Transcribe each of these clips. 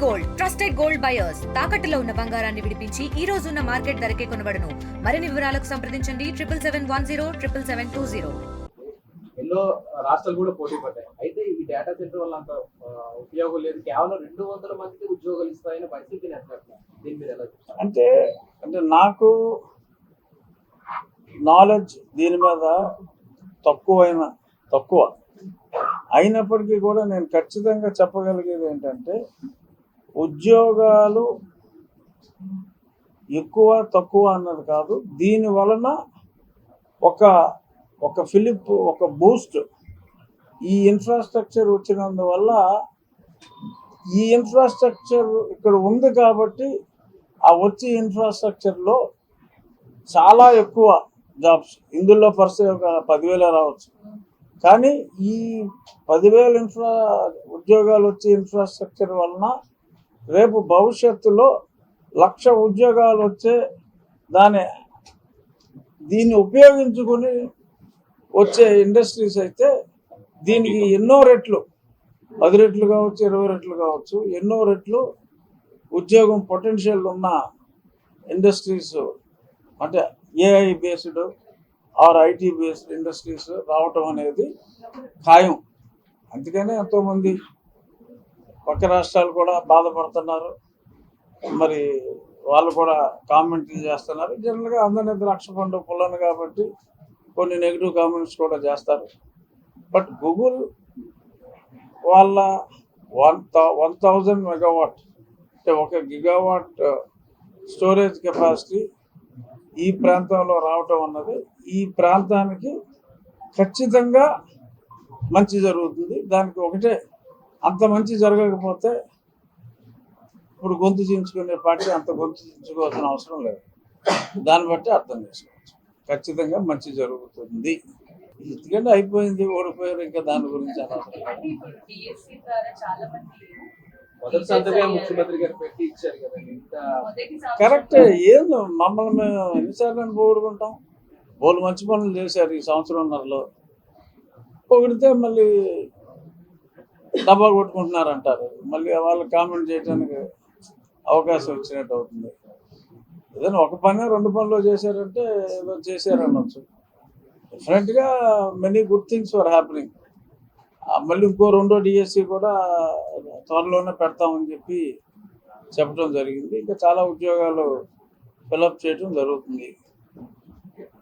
Gold trusted gold buyers తాకట్టులో ఉన్న బంగారాన్ని విడిపించి ఈ రోజు ఉన్న మార్కెట్ ధరకే కొనబడును. మరిన్ని వివరాలకు సంప్రదించండి 7771077720. ఎన్నో రాష్ట్రాలు కూడా పోటీ పడ్డాయి. అయితే ఈ డేటా సెంటర్ వల్ల అంత ఉపయోగం లేదు, కేవలం 200 మందికి ఉద్యోగాలు ఇస్తాయని పరిస్థితి దీని మీద ఎలా చూస్తారు? అంటే నాకు నాలెడ్జ్ దీని మీద తక్కువ అయినప్పటికీ కూడా నేను ఖచ్చితంగా చెప్పగలిగేది ఏంటంటే ఉద్యోగాలు ఎక్కువ తక్కువ అన్నది కాదు, దీని వలన ఒక ఫిలిప్ ఒక బూస్ట్ ఈ ఇన్ఫ్రాస్ట్రక్చర్ వచ్చినందువల్ల ఈ ఇన్ఫ్రాస్ట్రక్చర్ ఇక్కడ ఉంది కాబట్టి ఆ వచ్చే ఇన్ఫ్రాస్ట్రక్చర్లో చాలా ఎక్కువ జాబ్స్ ఇందులో పర్సే ఒక 10,000 రావచ్చు. కానీ ఈ 10,000 ఉద్యోగాలు వచ్చే ఇన్ఫ్రాస్ట్రక్చర్ వలన రేపు భవిష్యత్తులో 1,00,000 ఉద్యోగాలు వచ్చే దీన్ని ఉపయోగించుకుని వచ్చే ఇండస్ట్రీస్ అయితే దీనికి ఎన్నో రెట్లు 10 రెట్లు కావచ్చు, 20 రెట్లు కావచ్చు, ఎన్నో రెట్లు ఉద్యోగం పొటెన్షియల్ ఉన్న ఇండస్ట్రీస్ అంటే AI based or IT based industries రావటం అనేది ఖాయం. అందుకనే ఎంతోమంది పక్క రాష్ట్రాలు కూడా బాధపడుతున్నారు, మరి వాళ్ళు కూడా కామెంట్లు చేస్తున్నారు. జనరల్గా అందరినీ ద్రాక్ష పండు పుల్లను కాబట్టి కొన్ని నెగిటివ్ కామెంట్స్ కూడా చేస్తారు. బట్ గూగుల్ వాళ్ళ 1000 మెగావాట్ అంటే 1 గిగావాట్ స్టోరేజ్ కెపాసిటీ ఈ ప్రాంతంలో రావటం అన్నది ఈ ప్రాంతానికి ఖచ్చితంగా మంచి జరుగుతుంది. దానికి ఒకటే, అంత మంచి జరగకపోతే ఇప్పుడు గొంతు చించుకునే పార్టీ అంత గొంతు చించుకోవాల్సిన అవసరం లేదు. దాన్ని బట్టి అర్థం చేసుకోవచ్చు, ఖచ్చితంగా మంచి జరుగుతుంది. ఎందుకంటే అయిపోయింది, ఓడిపోయారు, ఇంకా దాని గురించి మొదటి సంతకం ముఖ్యమంత్రి గారు పెట్టి ఇచ్చారు కదండి. కరెక్టే. ఏం మమ్మల్ని మేము ఎన్నిసార్లు పోగొడుకుంటాం? వాళ్ళు మంచి పనులు చేశారు ఈ సంవత్సరంన్నరలో, పొగిడితే మళ్ళీ డబ్బా కొట్టుకుంటున్నారు అంటారు. మళ్ళీ వాళ్ళు కామెంట్ చేయడానికి అవకాశం ఇచ్చినట్టు అవుతుంది. ఏదైనా ఒక పని 2 పనులు చేశారంటే ఏదో చేశారనొచ్చు. డెఫినెట్గా many good things were happening. మళ్ళీ ఇంకో 2వ డిఎస్సి కూడా త్వరలోనే పెడతామని చెప్పడం జరిగింది. ఇంకా చాలా ఉద్యోగాలు ఫిలప్ చేయడం జరుగుతుంది.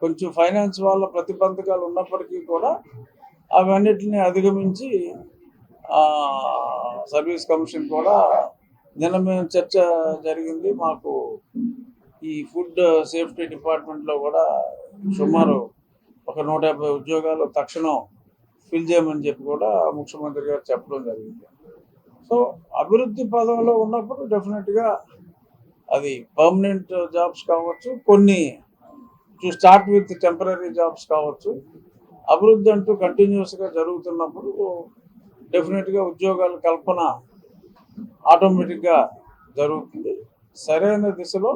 కొంచెం ఫైనాన్స్ వాళ్ళ ప్రతిబంధకాలు ఉన్నప్పటికీ కూడా అవన్నిటిని అధిగమించి సర్వీస్ కమిషన్ కూడా నిన్న మేము చర్చ జరిగింది. మాకు ఈ ఫుడ్ సేఫ్టీ డిపార్ట్మెంట్లో కూడా సుమారు ఒక 150 ఉద్యోగాలు తక్షణం ఫిల్ చేయమని చెప్పి కూడా ముఖ్యమంత్రి గారు చెప్పడం జరిగింది. సో అభివృద్ధి పదంలో ఉన్నప్పుడు డెఫినెట్గా అది పర్మనెంట్ జాబ్స్ కావచ్చు, కొన్ని to start with temporary jobs కావచ్చు. అభివృద్ధి అంటూ కంటిన్యూస్గా జరుగుతున్నప్పుడు డెఫినెట్గా ఉద్యోగాల కల్పన ఆటోమేటిక్గా జరుగుతుంది. సరైన దిశలో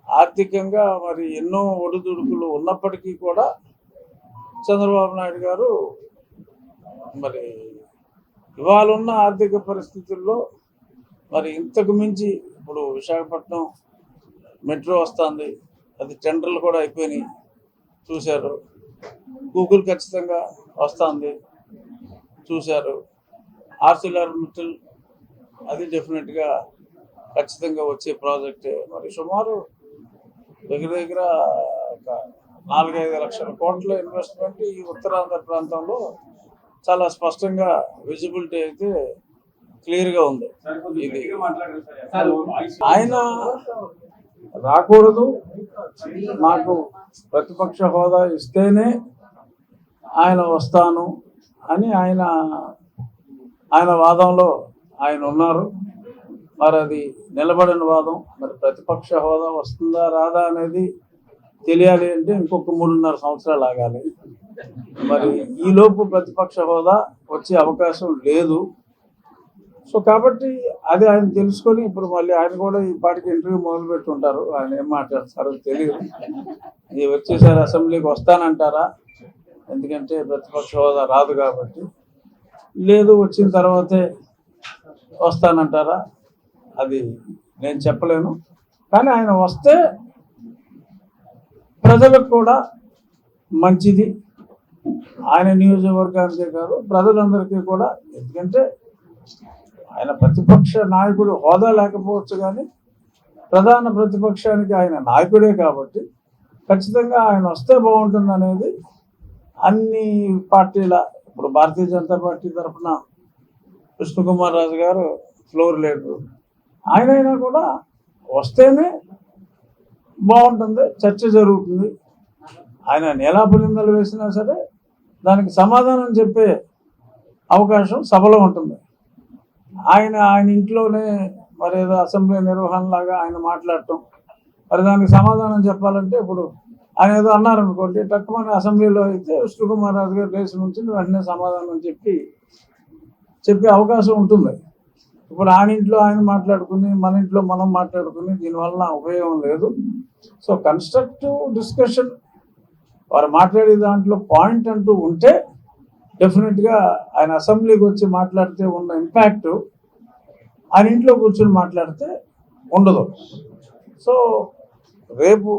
ఆర్థికంగా మరి ఎన్నో ఒడిదుడుకులు ఉన్నప్పటికీ కూడా చంద్రబాబు నాయుడు గారు మరి ఇవాళ ఉన్న ఆర్థిక పరిస్థితుల్లో మరి ఇంతకు మించి ఇప్పుడు విశాఖపట్నం మెట్రో వస్తుంది, అది టెండర్లు కూడా అయిపోయినాయి, చూశారు. గూగుల్ ఖచ్చితంగా వస్తుంది, చూశారు. ఆర్సిలర్మిట్టల్ అది డెఫినెట్గా ఖచ్చితంగా వచ్చే ప్రాజెక్టే. మరి సుమారు దగ్గర ఒక 4-5 లక్షల కోట్ల ఇన్వెస్ట్మెంట్ ఈ ఉత్తరాంధ్ర ప్రాంతంలో చాలా స్పష్టంగా విజిబిలిటీ అయితే క్లియర్గా ఉంది. ఇది ఆయన రాకూడదు, నాకు ప్రతిపక్ష హోదా ఇస్తేనే ఆయన వస్తాను అని ఆయన వాదంలో ఆయన ఉన్నారు. మరి అది నిలబడిన వాదం. మరి ప్రతిపక్ష హోదా వస్తుందా రాదా అనేది తెలియాలి అంటే ఇంకొక 3.5 సంవత్సరాలు ఆగాలి. మరి ఈలోపు ప్రతిపక్ష హోదా వచ్చే అవకాశం లేదు. సో కాబట్టి అది ఆయన తెలుసుకొని ఇప్పుడు మళ్ళీ ఆయన కూడా ఈ పాటికి ఇంటర్వ్యూ మొదలుపెట్టి ఉంటారు. ఆయన ఏం మాట్లాడతారో తెలియదు. ఇది వచ్చేసారి అసెంబ్లీకి వస్తానంటారా, ఎందుకంటే ప్రతిపక్ష హోదా రాదు కాబట్టి, లేదు వచ్చిన తర్వాతే వస్తానంటారా అది నేను చెప్పలేను. కానీ ఆయన వస్తే ప్రజలకు కూడా మంచిది, ఆయన నియోజకవర్గానికే కాదు ప్రజలందరికీ కూడా. ఎందుకంటే ఆయన ప్రతిపక్ష నాయకుడు హోదా లేకపోవచ్చు, కానీ ప్రధాన ప్రతిపక్షానికి ఆయన నాయకుడే కాబట్టి ఖచ్చితంగా ఆయన వస్తే బాగుంటుంది అనేది అన్ని పార్టీల, ఇప్పుడు భారతీయ జనతా పార్టీ తరఫున విష్ణుకుమార్ రాజు గారు ఫ్లోర్ లీడరు, ఆయనైనా కూడా వస్తేనే బాగుంటుంది, చర్చ జరుగుతుంది. ఆయన నీలాపు నిందలు వేసినా సరే దానికి సమాధానం చెప్పే అవకాశం సభలో ఉంటుంది. ఆయన ఇంట్లోనే మరి ఏదో అసెంబ్లీ నిర్వహణలాగా ఆయన మాట్లాడటం, మరి దానికి సమాధానం చెప్పాలంటే ఇప్పుడు ఆయన ఏదో అన్నారనుకోండి, తక్కువని అసెంబ్లీలో అయితే విష్ణుకుమార్ రాజు గారు లేచి నుంచి వెంటనే సమాధానం చెప్పే అవకాశం ఉంటుంది. ఇప్పుడు ఆయన ఇంట్లో ఆయన మాట్లాడుకుని మన ఇంట్లో మనం మాట్లాడుకుని దీనివల్ల ఉపయోగం లేదు. సో కన్స్ట్రక్టివ్ డిస్కషన్, వారు మాట్లాడే దాంట్లో పాయింట్ అంటూ ఉంటే డెఫినెట్గా ఆయన అసెంబ్లీకి వచ్చి మాట్లాడితే ఉన్న ఇంపాక్ట్ ఆయన ఇంట్లో కూర్చొని మాట్లాడితే ఉండదు. సో రేపు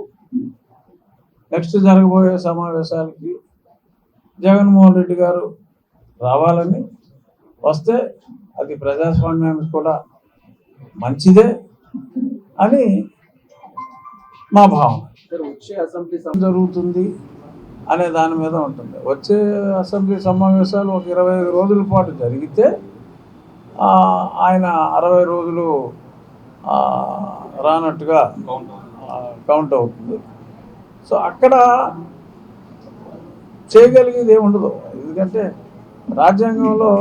నెక్స్ట్ జరగబోయే సమావేశాలకి జగన్మోహన్ రెడ్డి గారు రావాలని, వస్తే అది ప్రజాస్వామ్యానికి కూడా మంచిదే అని మా భావన. వచ్చే అసెంబ్లీ జరుగుతుంది అనే దాని మీద ఉంటుంది. వచ్చే అసెంబ్లీ సమావేశాలు ఒక 25 రోజుల పాటు జరిగితే ఆయన 60 రోజులు రానట్టుగా కౌంట్ అవుతుంది. సో అక్కడ చేయగలిగేది ఏమి ఉండదు. ఎందుకంటే రాజ్యాంగంలో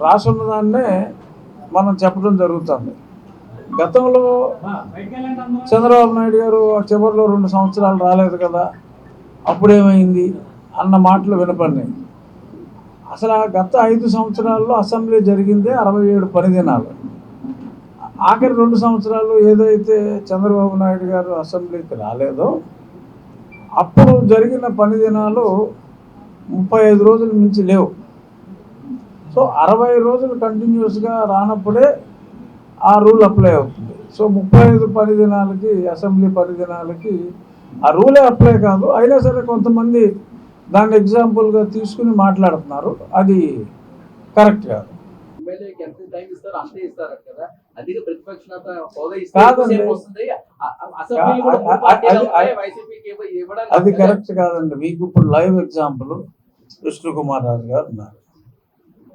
రాసున్న దాన్నే మనం చెప్పడం జరుగుతుంది. గతంలో చంద్రబాబు నాయుడు గారు చివరిలో 2 సంవత్సరాలు రాలేదు కదా, అప్పుడేమైంది అన్న మాటలు వినపడినాయి. అసలు ఆ గత 5 సంవత్సరాల్లో అసెంబ్లీ జరిగిందే 67 పని దినాలు. ఆఖరి 2 సంవత్సరాలు ఏదైతే చంద్రబాబు నాయుడు గారు అసెంబ్లీకి రాలేదో అప్పుడు జరిగిన పని దినాలు 35 రోజుల మించి లేవు. సో 60 రోజులు కంటిన్యూస్గా రానప్పుడే ఆ రూల్ అప్లై అవుతుంది. సో 35 పని దినాలకి, అసెంబ్లీ పని దినాలకి ఆ రూలే అప్లై కాదు. అయినా సరే కొంతమంది దాన్ని ఎగ్జాంపుల్గా తీసుకుని మాట్లాడుతున్నారు, అది కరెక్ట్ కాదు. ఎమ్మెల్యేకి ఎంత టైం ఇస్తారో అంతే ఇస్తారు కదా, అధిక ప్రతిపక్ష నేత హోదా కాదండి. అది కరెక్ట్ కాదండి. మీకు ఇప్పుడు లైవ్ ఎగ్జాంపుల్ విష్ణుకుమార్ రాజు గారు ఉన్నారు,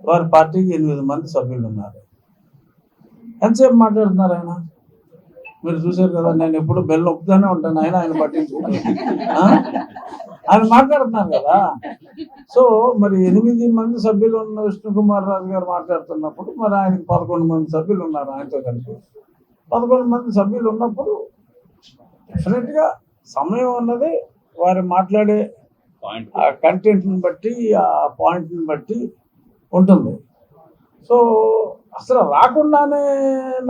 వారి పార్టీకి 8 మంది సభ్యులు ఉన్నారు. ఎంతసేపు మాట్లాడుతున్నారు ఆయన? మీరు చూశారు కదా, నేను ఎప్పుడు బెల్ నొప్పుతూనే ఉంటాను, ఆయన పట్టించుకుంటాను. ఆయన మాట్లాడుతున్నారు కదా. సో మరి 8 మంది సభ్యులు ఉన్న విష్ణుకుమార్ రాజు గారు మాట్లాడుతున్నప్పుడు మరి ఆయనకి 11 మంది సభ్యులు ఉన్నారు. ఆయనతో కలిపి 11 మంది సభ్యులు ఉన్నప్పుడు డెఫినెట్గా సమయం అన్నది వారు మాట్లాడే ఆ కంటెంట్ని బట్టి, ఆ పాయింట్ని బట్టి ఉంటుంది. సో అసలు రాకుండానే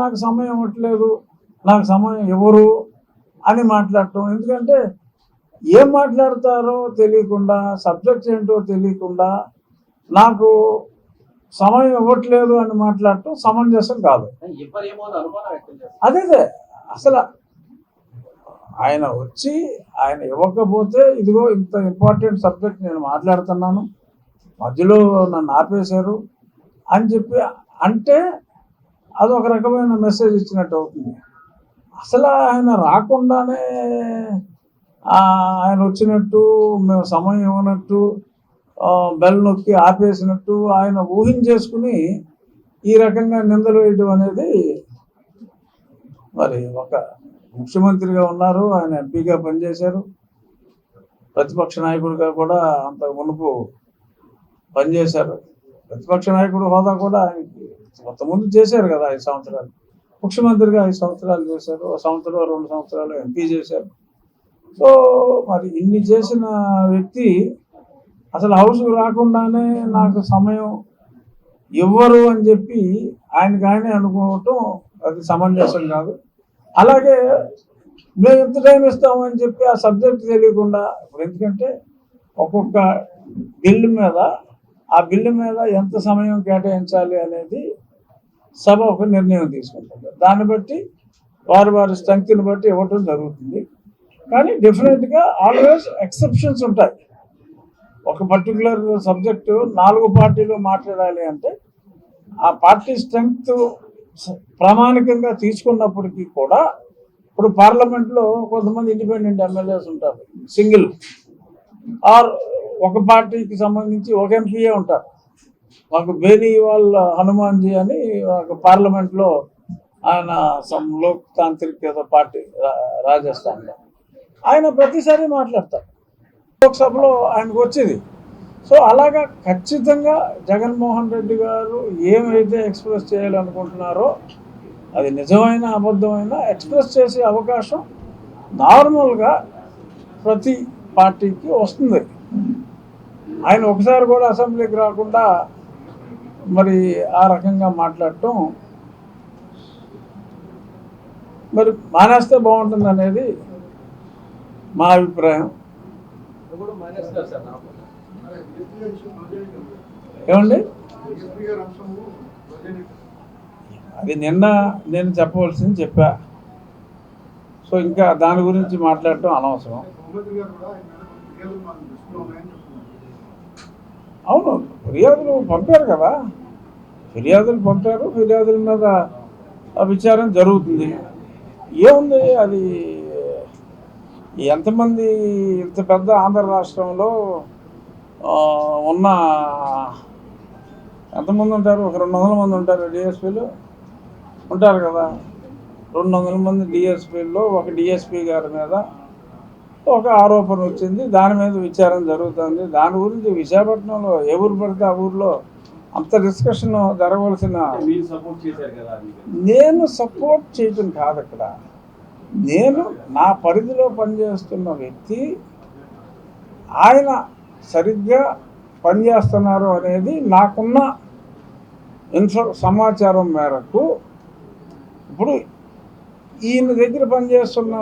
నాకు సమయం ఇవ్వట్లేదు, నాకు సమయం ఎవరు అని మాట్లాడటం. ఎందుకంటే ఏం మాట్లాడతారో తెలియకుండా, సబ్జెక్ట్ ఏంటో తెలియకుండా నాకు సమయం ఇవ్వట్లేదు అని మాట్లాడటం సమంజసం కాదు. అదే అసలు ఆయన వచ్చి ఆయన ఇవ్వకపోతే, ఇదిగో ఇంత ఇంపార్టెంట్ సబ్జెక్ట్ నేను మాట్లాడుతున్నాను, మధ్యలో నన్ను ఆపేశారు అని చెప్పి అంటే అదొక రకమైన మెసేజ్ ఇచ్చినట్టు అవుతుంది. అసలు ఆయన రాకుండానే ఆయన వచ్చినట్టు, మేము సమయం ఇవ్వనట్టు, బెల్ నొక్కి ఆపేసినట్టు ఆయన ఊహించేసుకుని ఈ రకంగా నిందలు వేయడం అనేది, మరి ఒక ముఖ్యమంత్రిగా ఉన్నారు, ఆయన ఎంపీగా పనిచేశారు, ప్రతిపక్ష నాయకుడిగా కూడా అంతకు మునుపు పనిచేశారు. ప్రతిపక్ష నాయకుడు హోదా కూడా ఆయనకి కొంతమంది చేశారు కదా 5 సంవత్సరాలు. ముఖ్యమంత్రిగా 5 సంవత్సరాలు చేశారు, 1 సంవత్సరం 2 సంవత్సరాలు ఎంపీ చేశారు. సో మరి ఇన్ని చేసిన వ్యక్తి అసలు హౌస్కు రాకుండానే నాకు సమయం ఇవ్వరు అని చెప్పి ఆయనకు అనుకోవటం అది సమంజసం కాదు. అలాగే మేము ఎంత టైం ఇస్తామని చెప్పి ఆ సబ్జెక్ట్ తెలియకుండా, ఇప్పుడు ఎందుకంటే ఒక్కొక్క బిల్లు మీద, ఆ బిల్లు మీద ఎంత సమయం కేటాయించాలి అనేది సభ ఒక నిర్ణయం తీసుకుంటుంది. దాన్ని బట్టి వారి స్ట్రెంగ్త్ని బట్టి ఇవ్వటం జరుగుతుంది. కానీ డెఫినెట్గా ఆల్వేస్ ఎక్సెప్షన్స్ ఉంటాయి. ఒక పర్టికులర్ సబ్జెక్టు 4 పార్టీలు మాట్లాడాలి అంటే ఆ పార్టీ స్ట్రెంగ్త్ ప్రామాణికంగా తీసుకున్నప్పటికీ కూడా ఇప్పుడు పార్లమెంట్లో కొంతమంది ఇండిపెండెంట్ ఎమ్మెల్యేస్ ఉంటారు, సింగిల్ ఆర్ ఒక పార్టీకి సంబంధించి ఒక ఎంపీఏ ఉంటారు. మాకు బేనీవాల్ హనుమాన్జీ అని ఒక పార్లమెంట్లో ఆయన లోక్ తాంత్రిక్ ఏదో పార్టీ రాజస్థాన్లో ఆయన ప్రతిసారి మాట్లాడతారు, లోక్సభలో ఆయనకు వచ్చేది. సో అలాగా ఖచ్చితంగా జగన్మోహన్ రెడ్డి గారు ఏమైతే ఎక్స్ప్రెస్ చేయాలనుకుంటున్నారో అది నిజమైన అబద్ధమైన ఎక్స్ప్రెస్ చేసే అవకాశం నార్మల్గా ప్రతి పార్టీకి వస్తుంది. ఆయన ఒకసారి కూడా అసెంబ్లీకి రాకుండా మరి ఆ రకంగా మాట్లాడటం మరి మానేస్తే బాగుంటుంది అనేది మా అభిప్రాయం. ఏమండి, అది నిన్న నేను చెప్పవలసింది చెప్పా. సో ఇంకా దాని గురించి మాట్లాడటం అనవసరం. అవును, ఫిర్యాదులు పంపారు కదా, ఫిర్యాదుల మీద విచారణ జరుగుతుంది. ఏముంది, అది ఎంతమంది ఇంత పెద్ద ఆంధ్ర రాష్ట్రంలో ఉన్న ఎంతమంది ఉంటారు? ఒక 200 మంది ఉంటారు డిఎస్పీలు ఉంటారు కదా. 200 మంది డిఎస్పీల్లో ఒక డిఎస్పీ గారి మీద ఒక ఆరోపణ వచ్చింది, దాని మీద విచారణ జరుగుతుంది. దాని గురించి విశాఖపట్నంలో ఏ ఊరు పడితే ఆ ఊర్లో అంత డిస్కషన్ జరగవలసిన, నేను సపోర్ట్ చేయటం కాదు అక్కడ. నేను నా పరిధిలో పనిచేస్తున్న వ్యక్తి, ఆయన సరిగ్గా పనిచేస్తున్నారు అనేది నాకున్న సమాచారం మేరకు. ఇప్పుడు ఈయన దగ్గర పనిచేస్తున్న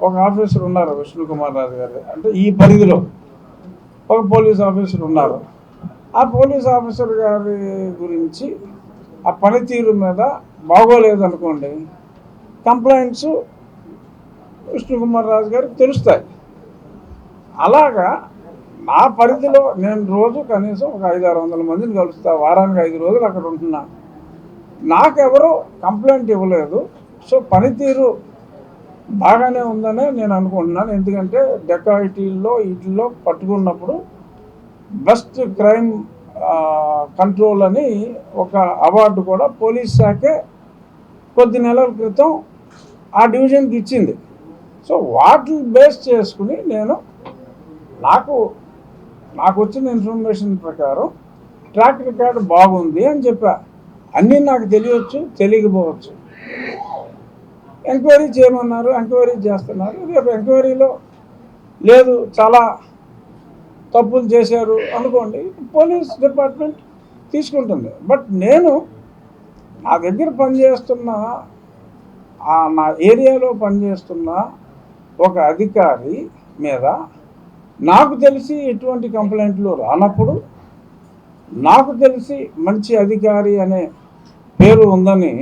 ఒక ఆఫీసర్ ఉన్నారు, విష్ణుకుమార్ రాజు గారు, అంటే ఈ పరిధిలో ఒక పోలీస్ ఆఫీసర్ ఉన్నారు. ఆ పోలీస్ ఆఫీసర్ గారి గురించి ఆ పనితీరు మీద బాగోలేదు అనుకోండి, కంప్లైంట్స్ విష్ణుకుమార్ రాజు గారికి తెలుస్తాయి. అలాగా నా పరిధిలో నేను రోజు కనీసం ఒక 500-600 మందిని కలుస్తా, వారానికి 5 రోజులు అక్కడ ఉంటున్నా. నాకెవరో కంప్లైంట్ ఇవ్వలేదు. సో పనితీరు బాగానే ఉందనే నేను అనుకుంటున్నాను. ఎందుకంటే డెకాయిటీల్లో వీటిల్లో పట్టుకున్నప్పుడు బెస్ట్ క్రైమ్ కంట్రోల్ అని ఒక అవార్డు కూడా పోలీస్ శాఖే కొద్ది నెలల క్రితం ఆ డివిజన్కి ఇచ్చింది. సో వాటిని బేస్ చేసుకుని నేను నాకు వచ్చిన ఇన్ఫర్మేషన్ ప్రకారం ట్రాక్ రికార్డు బాగుంది అని చెప్పా. అన్నీ నాకు తెలియచ్చు, తెలియకపోవచ్చు. ఎంక్వైరీ చేయమన్నారు, ఎంక్వైరీ చేస్తున్నారు. రేపు ఎంక్వైరీలో లేదు చాలా తప్పులు చేశారు అనుకోండి, పోలీస్ డిపార్ట్మెంట్ తీసుకుంటుంది. బట్ నేను నా దగ్గర పనిచేస్తున్న నా ఏరియాలో పనిచేస్తున్న ఒక అధికారి మీద నాకు తెలిసి ఎటువంటి కంప్లైంట్లు రానప్పుడు, నాకు తెలిసి మంచి అధికారి అనే పేరు ఉందని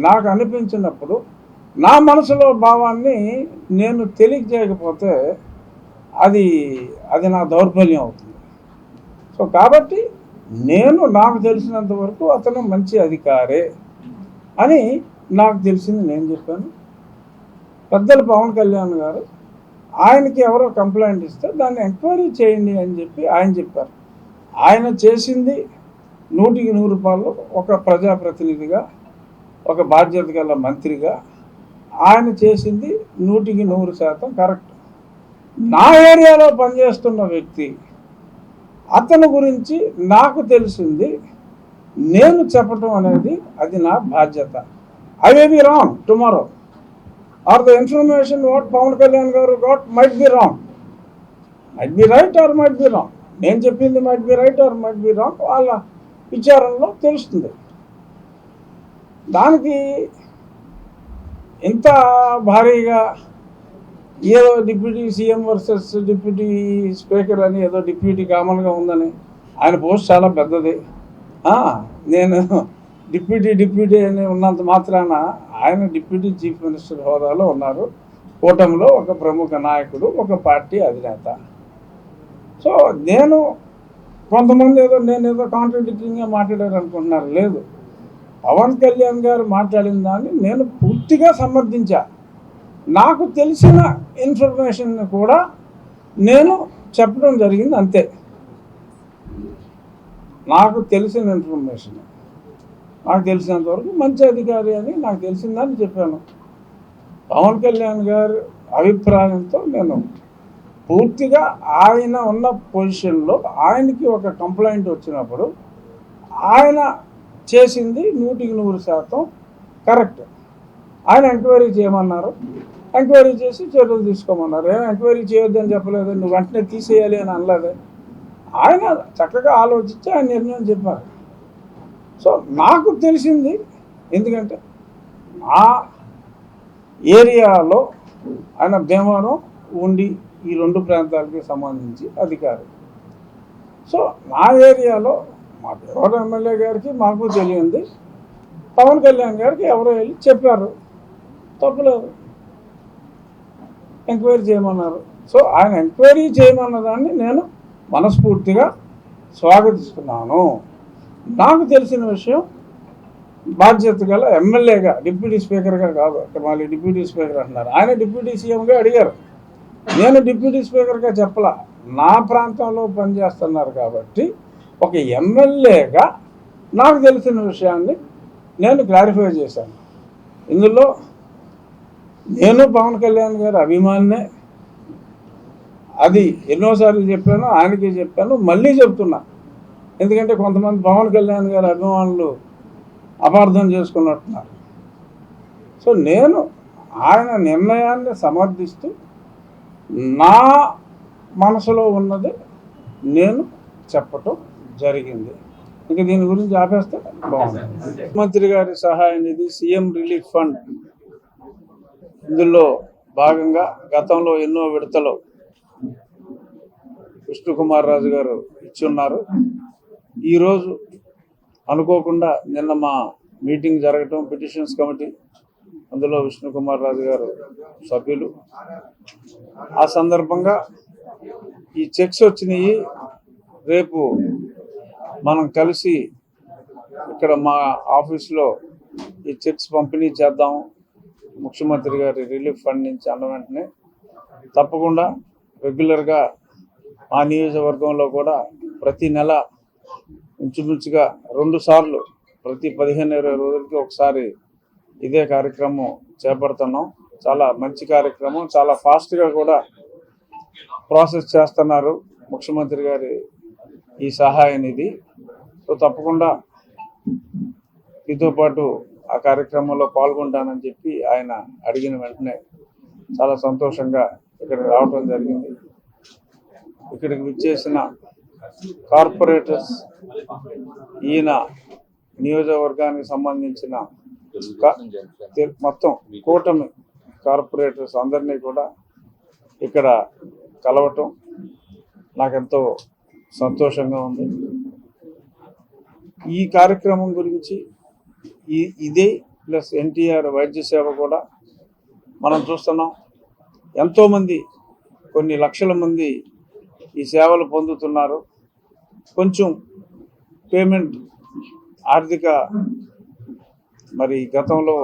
నాకు అనిపించినప్పుడు, నా మనసులో భావాన్ని నేను తెలియజేయకపోతే అది నా దౌర్బల్యం అవుతుంది. సో కాబట్టి నాకు తెలిసినంత వరకు అతను మంచి అధికారే అని నాకు తెలిసింది నేను చెప్పాను. పెద్దలు పవన్ కళ్యాణ్ గారు ఆయనకి ఎవరో కంప్లైంట్ ఇస్తే దాన్ని ఎంక్వైరీ చేయండి అని చెప్పి ఆయన చెప్పారు. ఆయన చేసింది 100% ఒక ప్రజాప్రతినిధిగా, ఒక బాధ్యత గల మంత్రిగా ఆయన చేసింది 100% కరెక్ట్. నా ఏరియాలో పనిచేస్తున్న వ్యక్తి, అతని గురించి నాకు తెలిసింది నేను చెప్పటం అనేది అది నా బాధ్యత. I may be wrong tomorrow, or the information what Pavan Kalyan garu got might be wrong, might be right or might be wrong. నేను చెప్పింది might be right or might be wrong, వాళ్ళ విచారణలో తెలుస్తుంది. దానికి ఇంత భారీగా ఏదో deputy CM versus deputy speaker అని ఏదో డిప్యూటీ కామన్గా ఉందని, ఆయన పోస్ట్ చాలా పెద్దది. నేను డిప్యూటీ అని ఉన్నంత మాత్రాన ఆయన డిప్యూటీ చీఫ్ మినిస్టర్ హోదాలో ఉన్నారు. కూటమిలో ఒక ప్రముఖ నాయకుడు, ఒక పార్టీ అధినేత. సో కొంతమంది నేనేదో కాంట్రడిక్టింగ్గా మాట్లాడారు అనుకుంటున్నారు. లేదు, పవన్ కళ్యాణ్ గారు మాట్లాడిన దాన్ని నేను పూర్తిగా సమర్థించా. నాకు తెలిసిన ఇన్ఫర్మేషన్ కూడా నేను చెప్పడం జరిగింది, అంతే. నాకు తెలిసిన ఇన్ఫర్మేషన్, నాకు తెలిసినంత వరకు మంచి అధికారి అని నాకు తెలిసిందని చెప్పాను. పవన్ కళ్యాణ్ గారి అభిప్రాయంతో నేను పూర్తిగా ఆయన ఉన్న పొజిషన్లో ఆయనకి ఒక కంప్లైంట్ వచ్చినప్పుడు ఆయన చేసింది 100% కరెక్ట్. ఆయన ఎంక్వైరీ చేయమన్నారు, ఎంక్వైరీ చేసి చర్యలు తీసుకోమన్నారు. ఎంక్వైరీ చేయొద్దని చెప్పలేదు, నువ్వు వెంటనే తీసేయాలి అని అనలేదు. ఆయన చక్కగా ఆలోచించి ఆయన నిర్ణయం చెప్పారు. సో నాకు తెలిసింది, ఎందుకంటే ఆ ఏరియాలో ఆయన భీమవరం ఉండి ఈ 2 ప్రాంతాలకి సంబంధించి అధికారి. సో నా ఏరియాలో మా భీమవరం ఎమ్మెల్యే గారికి మాకు తెలియంది, పవన్ కళ్యాణ్ గారికి ఎవరో వెళ్ళి చెప్పారు, తప్పలేదు, ఎంక్వైరీ చేయమన్నారు. సో ఆయన ఎంక్వైరీ చేయమన్న దాన్ని నేను మనస్ఫూర్తిగా స్వాగతిస్తున్నాను. నాకు తెలిసిన విషయం, బాధ్యత గల ఎమ్మెల్యేగా, డిప్యూటీ స్పీకర్గా కాదు, మళ్ళీ డిప్యూటీ స్పీకర్ అంటున్నారు, ఆయన డిప్యూటీ సీఎంగా అడిగారు. నేను డిప్యూటీ స్పీకర్గా చెప్పలా, నా ప్రాంతంలో పనిచేస్తున్నారు కాబట్టి ఒక ఎమ్మెల్యేగా నాకు తెలిసిన విషయాన్ని నేను క్లారిఫై చేశాను. ఇందులో నేను పవన్ కళ్యాణ్ గారి అభిమానినే, అది ఎన్నోసార్లు చెప్పాను, ఆయనకి చెప్పాను, మళ్ళీ చెప్తున్నా. ఎందుకంటే కొంతమంది పవన్ కళ్యాణ్ గారి అభిమానులు అపార్థం చేసుకున్నట్టున్నారు. సో నేను ఆయన నిర్ణయాన్ని సమర్థిస్తూ నా మనసులో ఉన్నది నేను చెప్పటం జరిగింది. ఇంకా దీని గురించి ఆపేస్తే బాగుంది. ముఖ్యమంత్రి గారి సహాయ నిధి, సీఎం రిలీఫ్ ఫండ్, ఇందులో భాగంగా గతంలో ఎన్నో విడతలు విష్ణుకుమార్ రాజు గారు ఇచ్చున్నారు. ఈరోజు అనుకోకుండా నిన్న మా మీటింగ్ జరగటం, పిటిషన్స్ కమిటీ, అందులో విష్ణుకుమార్ రాజు గారు సభ్యులు. ఆ సందర్భంగా ఈ చెక్స్ వచ్చినాయి, రేపు మనం కలిసి ఇక్కడ మా ఆఫీస్లో ఈ చెక్స్ పంపిణీ చేద్దాం ముఖ్యమంత్రి గారి రిలీఫ్ ఫండ్ నుంచి అన్న వెంటనే తప్పకుండా రెగ్యులర్గా మా నియోజకవర్గంలో కూడా ప్రతి నెల ఇంచుమించుగా 2 సార్లు ప్రతి 15-20 రోజులకి ఒకసారి ఇదే కార్యక్రమం చేపడుతున్నాం. చాలా మంచి కార్యక్రమం, చాలా ఫాస్ట్గా కూడా ప్రాసెస్ చేస్తున్నారు ముఖ్యమంత్రి గారి ఈ సహాయ నిధి. సో తప్పకుండా మీతో పాటు ఆ కార్యక్రమంలో పాల్గొంటానని చెప్పి ఆయన అడిగిన వెంటనే చాలా సంతోషంగా ఇక్కడికి రావడం జరిగింది. ఇక్కడికి విచ్చేసిన కార్పొరేటర్స్, ఈయన నియోజకవర్గానికి సంబంధించిన మొత్తం కూటమి కార్పొరేటర్స్ అందరినీ కూడా ఇక్కడ కలవటం నాకెంతో సంతోషంగా ఉంది. ఈ కార్యక్రమం గురించి ఇదే ప్లస్ ఎన్టీఆర్ వైద్య సేవ కూడా మనం చూస్తున్నాం. ఎంతోమంది, కొన్ని లక్షల మంది ఈ సేవలు పొందుతున్నారు. కొంచెం పేమెంట్, ఆర్థిక మరి గతంలో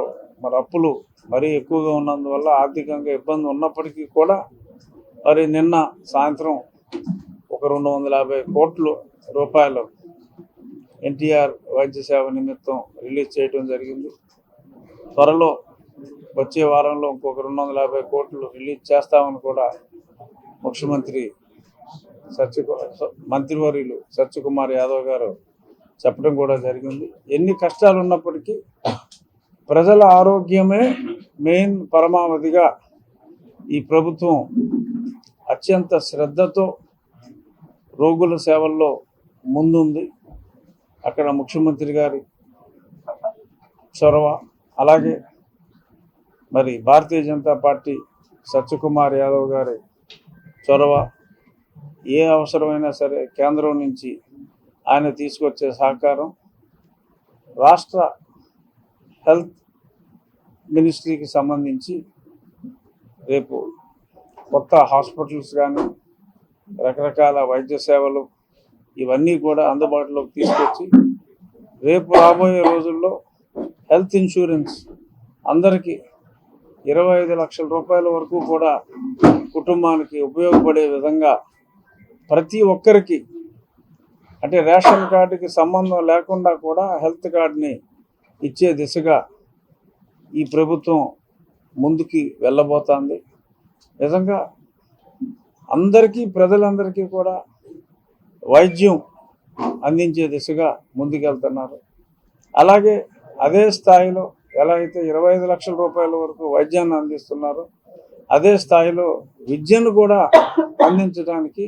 అప్పులు మరీ ఎక్కువగా ఉన్నందువల్ల ఆర్థికంగా ఇబ్బంది ఉన్నప్పటికీ కూడా మరి నిన్న సాయంత్రం ఒక 250 కోట్ల రూపాయలు ఎన్టీఆర్ వైద్య సేవ నిమిత్తం రిలీజ్ చేయడం జరిగింది. త్వరలో వచ్చే వారంలో ఇంకొక 250 కోట్లు రిలీజ్ చేస్తామని కూడా ముఖ్యమంత్రి మంత్రివర్యులు సత్యకుమార్ యాదవ్ గారు చెప్పడం కూడా జరిగింది. ఎన్ని కష్టాలు ఉన్నప్పటికీ ప్రజల ఆరోగ్యమే మెయిన్ పరమావధిగా ఈ ప్రభుత్వం అత్యంత శ్రద్ధతో రోగుల సేవల్లో ముందుంది. అక్కడ ముఖ్యమంత్రి గారి చొరవ, అలాగే మరి భారతీయ జనతా పార్టీ సత్యకుమార్ యాదవ్ గారి చొరవ, ఏ అవసరమైనా సరే కేంద్రం నుంచి ఆయన తీసుకొచ్చే సహకారం రాష్ట్ర హెల్త్ మినిస్ట్రీకి సంబంధించి రేపు కొత్త హాస్పిటల్స్ కానీ రకరకాల వైద్య సేవలు ఇవన్నీ కూడా అందుబాటులోకి తీసుకొచ్చి రేపు రాబోయే రోజుల్లో హెల్త్ ఇన్సూరెన్స్ అందరికీ 25 లక్షల రూపాయల వరకు కూడా కుటుంబానికి ఉపయోగపడే విధంగా ప్రతి ఒక్కరికి, అంటే రేషన్ కార్డుకి సంబంధం లేకుండా కూడా హెల్త్ కార్డుని ఇచ్చే దిశగా ఈ ప్రభుత్వం ముందుకి వెళ్ళబోతోంది. నిజంగా అందరికీ, ప్రజలందరికీ కూడా వైద్యం అందించే దిశగా ముందుకెళ్తున్నారు. అలాగే అదే స్థాయిలో ఎలా అయితే 25 లక్షల రూపాయల వరకు వైద్యాన్ని అందిస్తున్నారో అదే స్థాయిలో విద్యను కూడా అందించడానికి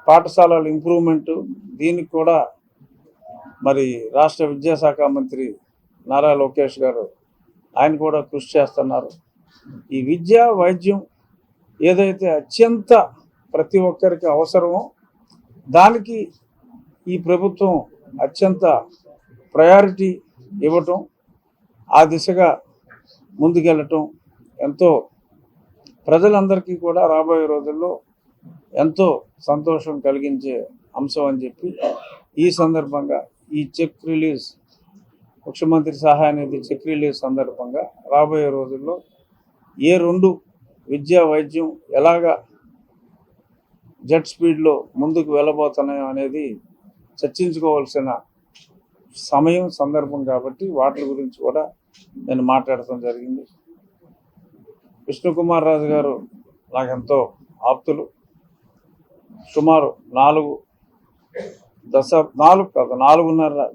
పాఠశాలల ఇంప్రూవ్మెంటు, దీనికి కూడా మరి రాష్ట్ర విద్యాశాఖ మంత్రి నారా లోకేష్ గారు ఆయన కూడా కృషి చేస్తున్నారు. ఈ విద్య, వైద్యం ఏదైతే అత్యంత ప్రతి ఒక్కరికి అవసరమో దానికి ఈ ప్రభుత్వం అత్యంత ప్రయారిటీ ఇవ్వటం, ఆ దిశగా ముందుకెళ్ళటం ఎంతో ప్రజలందరికీ కూడా రాబోయే రోజుల్లో ఎంతో సంతోషం కలిగించే అంశం అని చెప్పి ఈ సందర్భంగా ఈ చెక్ రిలీజ్, ముఖ్యమంత్రి సహాయ నిధి చెక్ రిలీజ్ సందర్భంగా రాబోయే రోజుల్లో ఏ రెండు విద్యా, వైద్యం ఎలాగా జెట్ స్పీడ్లో ముందుకు వెళ్ళబోతున్నాయో అనేది చర్చించుకోవాల్సిన సమయం, సందర్భం కాబట్టి వాటి గురించి కూడా నేను మాట్లాడటం జరిగింది. విష్ణుకుమార్ రాజు గారు నాకెంతో ఆప్తులు. సుమారు 4.5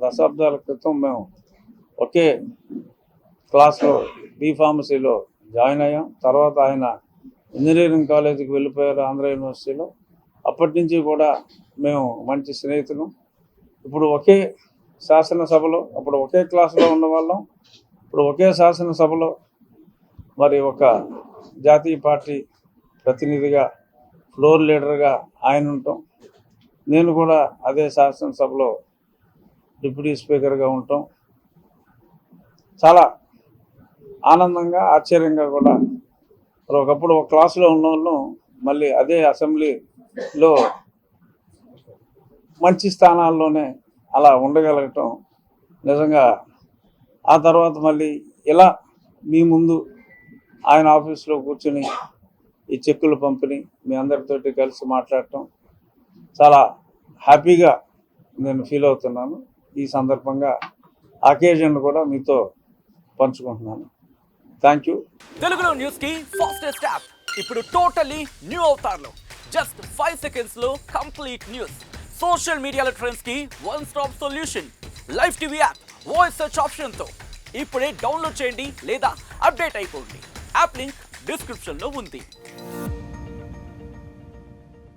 దశాబ్దాల క్రితం మేము ఒకే క్లాస్లో బీఫార్మసీలో జాయిన్ అయ్యాం. తర్వాత ఆయన ఇంజనీరింగ్ కాలేజీకి వెళ్ళిపోయారు ఆంధ్ర యూనివర్సిటీలో. అప్పటి నుంచి కూడా మేము మంచి స్నేహితులు. ఇప్పుడు ఒకే శాసనసభలో, అప్పుడు ఒకే క్లాసులో ఉన్నవాళ్ళం, ఇప్పుడు ఒకే శాసనసభలో మరి ఒక జాతీయ పార్టీ ప్రతినిధిగా, ఫ్లోర్ లీడర్గా ఆయన ఉంటాం. నేను కూడా అదే శాసనసభలో డిప్యూటీ స్పీకర్గా ఉంటాం. చాలా ఆనందంగా, ఆశ్చర్యంగా కూడా మరి ఒకప్పుడు ఒక క్లాసులో ఉన్న వాళ్ళం మళ్ళీ అదే అసెంబ్లీలో మంచి స్థానాల్లోనే అలా ఉండగలగటం నిజంగా. ఆ తర్వాత మళ్ళీ ఇలా మీ ముందు ఆయన ఆఫీస్లో కూర్చుని ఈ చెక్కులు పంపిణీ మీ అందరితోటి కలిసి మాట్లాడటం చాలా హ్యాపీగా నేను ఫీల్ అవుతున్నాను. ఈ సందర్భంగా అకేజన్ కూడా మీతో పంచుకుంటున్నాను. Thank you. తెలుగులో న్యూస్ కి ఫాస్టెస్ట్ యాప్ ఇప్పుడు టోటల్లీ న్యూ అవతార్లో జస్ట్ 5 seconds లో కంప్లీట్ న్యూస్. సోషల్ మీడియాలో ట్రెండ్స్ కి one stop solution. Live TV app voice search option తో ఇప్పుడే డౌన్లోడ్ చేయండి లేదా అప్డేట్ అయిపోండి. యాప్ లింక్ డిస్క్రిప్షన్ లో ఉంది.